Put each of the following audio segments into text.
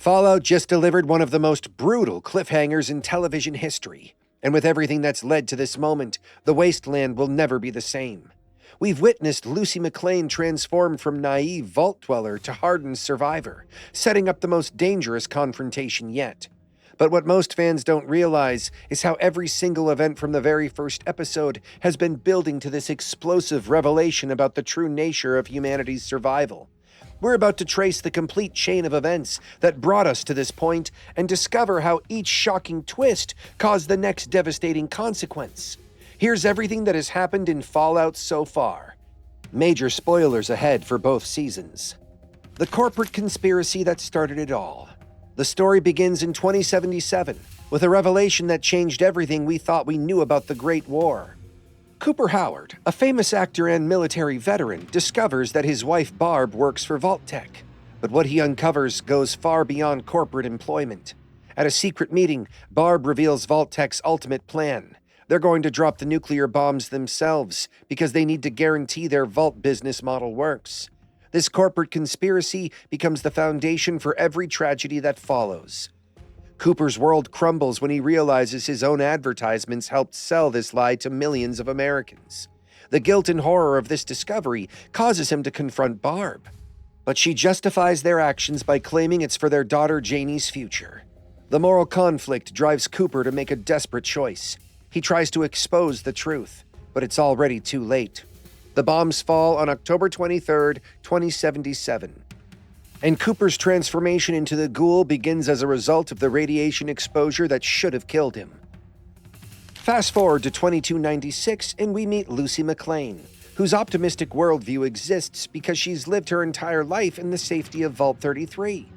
Fallout just delivered one of the most brutal cliffhangers in television history, and with everything that's led to this moment, the wasteland will never be the same. We've witnessed Lucy McLean transform from naive vault dweller to hardened survivor, setting up the most dangerous confrontation yet. But what most fans don't realize is how every single event from the very first episode has been building to this explosive revelation about the true nature of humanity's survival. We're about to trace the complete chain of events that brought us to this point and discover how each shocking twist caused the next devastating consequence. Here's everything that has happened in Fallout so far. Major spoilers ahead for both seasons. The corporate conspiracy that started it all. The story begins in 2077 with a revelation that changed everything we thought we knew about the Great War. Cooper Howard, a famous actor and military veteran, discovers that his wife Barb works for Vault-Tec. But what he uncovers goes far beyond corporate employment. At a secret meeting, Barb reveals Vault-Tec's ultimate plan. They're going to drop the nuclear bombs themselves because they need to guarantee their Vault business model works. This corporate conspiracy becomes the foundation for every tragedy that follows. Cooper's world crumbles when he realizes his own advertisements helped sell this lie to millions of Americans. The guilt and horror of this discovery causes him to confront Barb. But she justifies their actions by claiming it's for their daughter Janie's future. The moral conflict drives Cooper to make a desperate choice. He tries to expose the truth, but it's already too late. The bombs fall on October 23, 2077. And Cooper's transformation into the ghoul begins as a result of the radiation exposure that should have killed him. Fast forward to 2296 and we meet Lucy McLean, whose optimistic worldview exists because she's lived her entire life in the safety of Vault 33.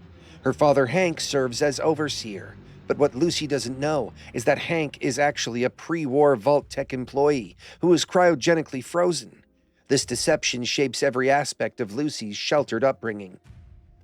Her father Hank serves as overseer, but what Lucy doesn't know is that Hank is actually a pre-war Vault-Tec employee who is cryogenically frozen. This deception shapes every aspect of Lucy's sheltered upbringing.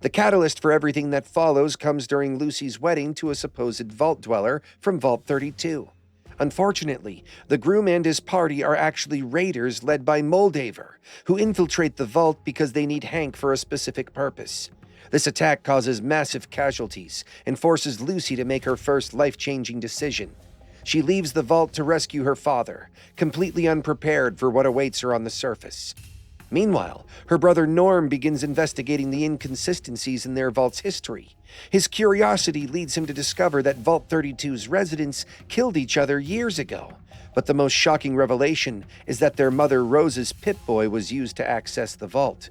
The catalyst for everything that follows comes during Lucy's wedding to a supposed Vault dweller from Vault 32. Unfortunately, the groom and his party are actually raiders led by Moldaver, who infiltrate the Vault because they need Hank for a specific purpose. This attack causes massive casualties and forces Lucy to make her first life-changing decision. She leaves the Vault to rescue her father, completely unprepared for what awaits her on the surface. Meanwhile, her brother Norm begins investigating the inconsistencies in their Vault's history. His curiosity leads him to discover that Vault 32's residents killed each other years ago. But the most shocking revelation is that their mother Rose's Pip-Boy was used to access the Vault.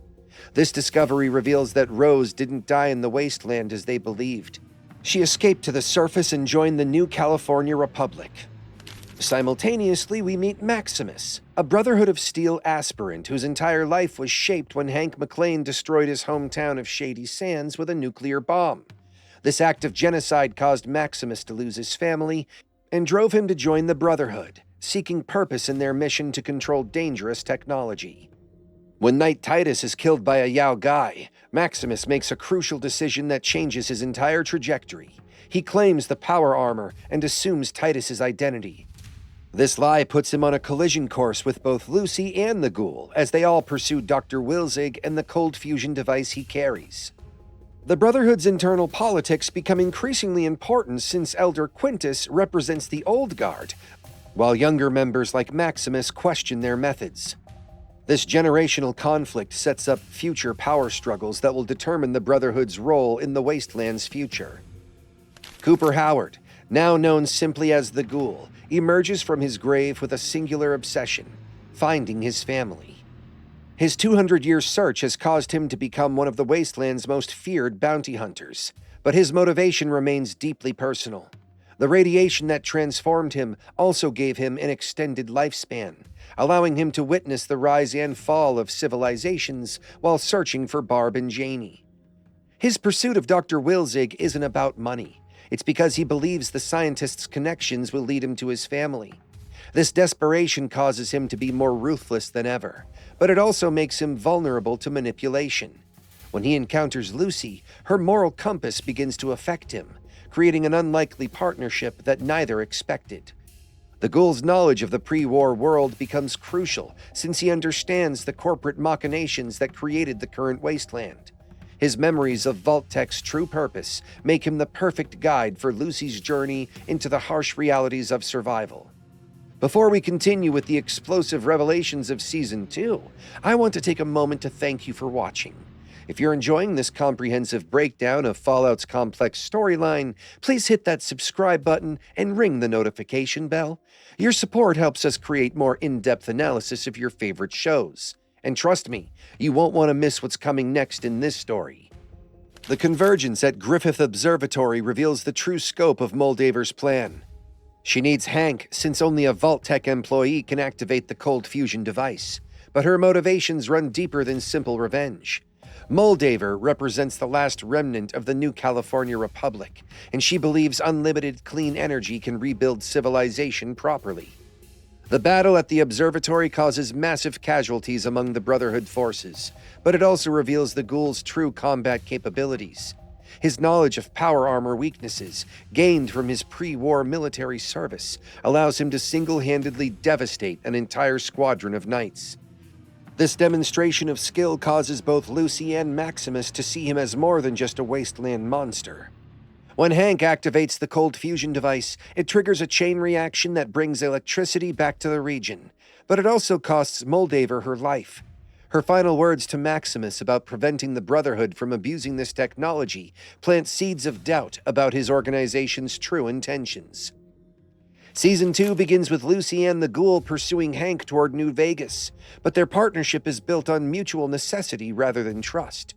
This discovery reveals that Rose didn't die in the wasteland as they believed. She escaped to the surface and joined the new California Republic. Simultaneously, we meet Maximus, a Brotherhood of Steel aspirant whose entire life was shaped when Hank McLean destroyed his hometown of Shady Sands with a nuclear bomb. This act of genocide caused Maximus to lose his family and drove him to join the Brotherhood, seeking purpose in their mission to control dangerous technology. When Knight Titus is killed by a Yao Guai, Maximus makes a crucial decision that changes his entire trajectory. He claims the power armor and assumes Titus's identity. This lie puts him on a collision course with both Lucy and the ghoul as they all pursue Dr. Wilzig and the cold fusion device he carries. The Brotherhood's internal politics become increasingly important since Elder Quintus represents the old guard, while younger members like Maximus question their methods. This generational conflict sets up future power struggles that will determine the Brotherhood's role in the Wasteland's future. Cooper Howard, now known simply as the Ghoul, emerges from his grave with a singular obsession: finding his family. His 200-year search has caused him to become one of the Wasteland's most feared bounty hunters, but his motivation remains deeply personal. The radiation that transformed him also gave him an extended lifespan, allowing him to witness the rise and fall of civilizations while searching for Barb and Janie. His pursuit of Dr. Wilzig isn't about money. It's because he believes the scientist's connections will lead him to his family. This desperation causes him to be more ruthless than ever, but it also makes him vulnerable to manipulation. When he encounters Lucy, her moral compass begins to affect him, creating an unlikely partnership that neither expected. The Ghoul's knowledge of the pre-war world becomes crucial since he understands the corporate machinations that created the current wasteland. His memories of Vault-Tech's true purpose make him the perfect guide for Lucy's journey into the harsh realities of survival. Before we continue with the explosive revelations of Season 2, I want to take a moment to thank you for watching. If you're enjoying this comprehensive breakdown of Fallout's complex storyline, please hit that subscribe button and ring the notification bell. Your support helps us create more in-depth analysis of your favorite shows. And trust me, you won't want to miss what's coming next in this story. The convergence at Griffith Observatory reveals the true scope of Moldaver's plan. She needs Hank since only a Vault-Tech employee can activate the cold fusion device, but her motivations run deeper than simple revenge. Moldaver represents the last remnant of the New California Republic, and she believes unlimited clean energy can rebuild civilization properly. The battle at the observatory causes massive casualties among the Brotherhood forces, but it also reveals the ghoul's true combat capabilities. His knowledge of power armor weaknesses, gained from his pre-war military service, allows him to single-handedly devastate an entire squadron of knights. This demonstration of skill causes both Lucy and Maximus to see him as more than just a wasteland monster. When Hank activates the cold fusion device, it triggers a chain reaction that brings electricity back to the region, but it also costs Moldaver her life. Her final words to Maximus about preventing the Brotherhood from abusing this technology plant seeds of doubt about his organization's true intentions. Season 2 begins with Lucy and the Ghoul pursuing Hank toward New Vegas, but their partnership is built on mutual necessity rather than trust.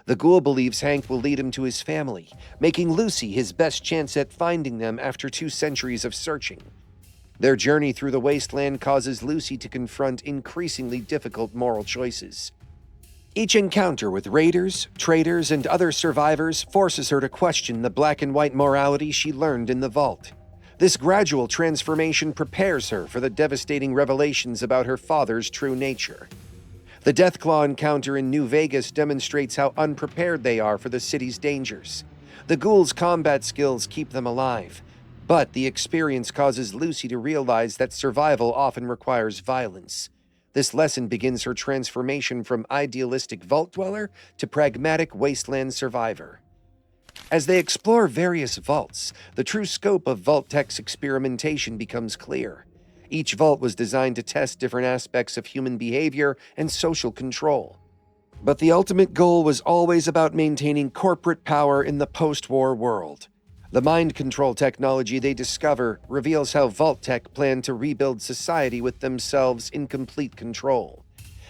The Ghoul believes Hank will lead him to his family, making Lucy his best chance at finding them after 2 centuries of searching. Their journey through the wasteland causes Lucy to confront increasingly difficult moral choices. Each encounter with raiders, traitors, and other survivors forces her to question the black and white morality she learned in the vault. This gradual transformation prepares her for the devastating revelations about her father's true nature. The Deathclaw encounter in New Vegas demonstrates how unprepared they are for the city's dangers. The Ghoul's combat skills keep them alive, but the experience causes Lucy to realize that survival often requires violence. This lesson begins her transformation from idealistic vault dweller to pragmatic wasteland survivor. As they explore various vaults, the true scope of Vault-Tech's experimentation becomes clear. Each vault was designed to test different aspects of human behavior and social control. But the ultimate goal was always about maintaining corporate power in the post-war world. The mind control technology they discover reveals how Vault-Tech planned to rebuild society with themselves in complete control.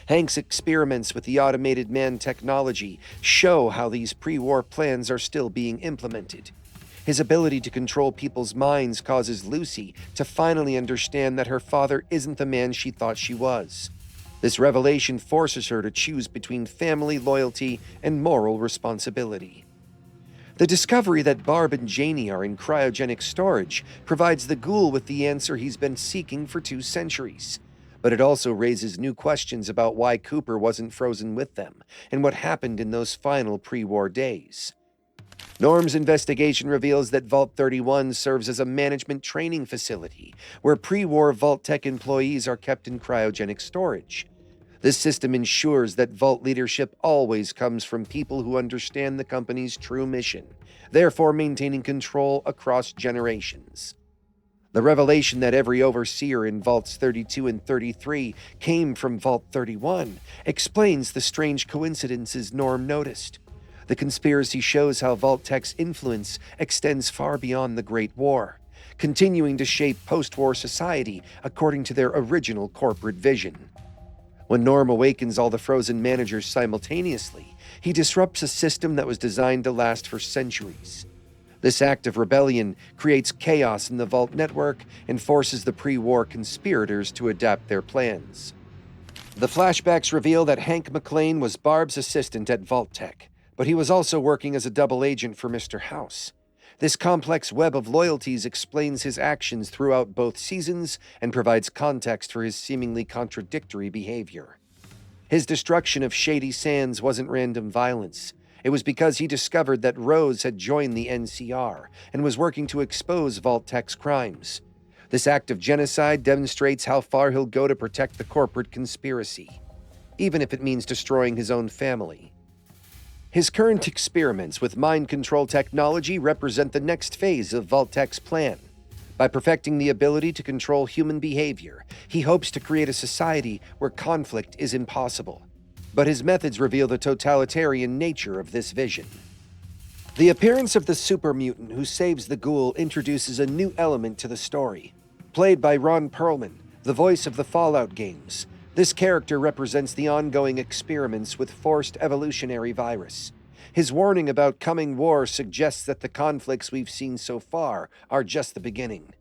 Hank's experiments with the automated man technology show how these pre-war plans are still being implemented. His ability to control people's minds causes Lucy to finally understand that her father isn't the man she thought she was. This revelation forces her to choose between family loyalty and moral responsibility. The discovery that Barb and Janie are in cryogenic storage provides the Ghoul with the answer he's been seeking for 2 centuries. But it also raises new questions about why Cooper wasn't frozen with them and what happened in those final pre-war days. Norm's investigation reveals that Vault 31 serves as a management training facility where pre-war Vault-Tech employees are kept in cryogenic storage. This system ensures that Vault leadership always comes from people who understand the company's true mission, therefore maintaining control across generations. The revelation that every overseer in Vaults 32 and 33 came from Vault 31 explains the strange coincidences Norm noticed. The conspiracy shows how Vault-Tech's influence extends far beyond the Great War, continuing to shape post-war society according to their original corporate vision. When Norm awakens all the frozen managers simultaneously, he disrupts a system that was designed to last for centuries. This act of rebellion creates chaos in the Vault network and forces the pre-war conspirators to adapt their plans. The flashbacks reveal that Hank McClane was Barb's assistant at Vault-Tech, but he was also working as a double agent for Mr. House. This complex web of loyalties explains his actions throughout both seasons and provides context for his seemingly contradictory behavior. His destruction of Shady Sands wasn't random violence. It was because he discovered that Rose had joined the NCR and was working to expose Vault-Tech's crimes. This act of genocide demonstrates how far he'll go to protect the corporate conspiracy, even if it means destroying his own family. His current experiments with mind control technology represent the next phase of Vault-Tec's plan. By perfecting the ability to control human behavior, he hopes to create a society where conflict is impossible. But his methods reveal the totalitarian nature of this vision. The appearance of the super mutant who saves the ghoul introduces a new element to the story. Played by Ron Perlman, the voice of the Fallout games, this character represents the ongoing experiments with forced evolutionary virus. His warning about coming war suggests that the conflicts we've seen so far are just the beginning.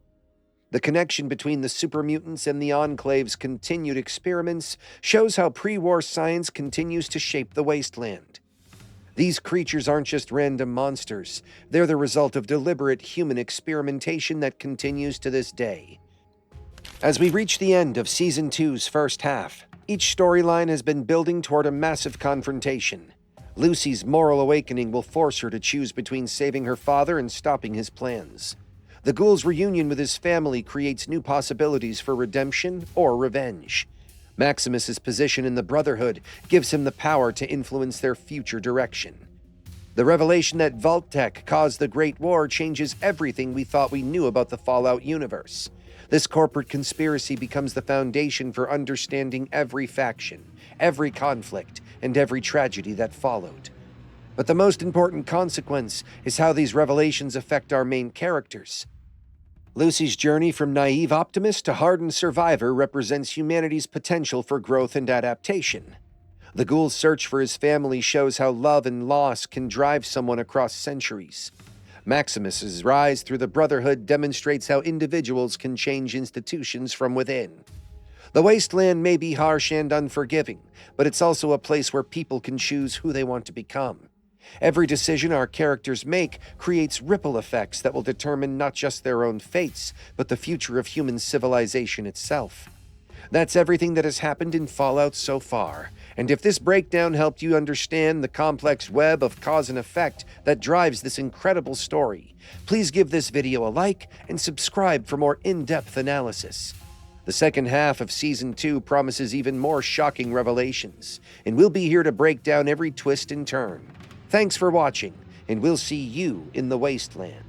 The connection between the super mutants and the Enclave's continued experiments shows how pre-war science continues to shape the wasteland. These creatures aren't just random monsters, they're the result of deliberate human experimentation that continues to this day. As we reach the end of Season 2's first half, each storyline has been building toward a massive confrontation. Lucy's moral awakening will force her to choose between saving her father and stopping his plans. The ghoul's reunion with his family creates new possibilities for redemption or revenge. Maximus's position in the Brotherhood gives him the power to influence their future direction. The revelation that Vault-Tec caused the Great War changes everything we thought we knew about the Fallout universe. This corporate conspiracy becomes the foundation for understanding every faction, every conflict, and every tragedy that followed. But the most important consequence is how these revelations affect our main characters. Lucy's journey from naive optimist to hardened survivor represents humanity's potential for growth and adaptation. The ghoul's search for his family shows how love and loss can drive someone across centuries. Maximus's rise through the Brotherhood demonstrates how individuals can change institutions from within. The wasteland may be harsh and unforgiving, but it's also a place where people can choose who they want to become. Every decision our characters make creates ripple effects that will determine not just their own fates, but the future of human civilization itself. That's everything that has happened in Fallout so far, and if this breakdown helped you understand the complex web of cause and effect that drives this incredible story, please give this video a like and subscribe for more in-depth analysis. The second half of Season 2 promises even more shocking revelations, and we'll be here to break down every twist and turn. Thanks for watching, and we'll see you in the Wasteland.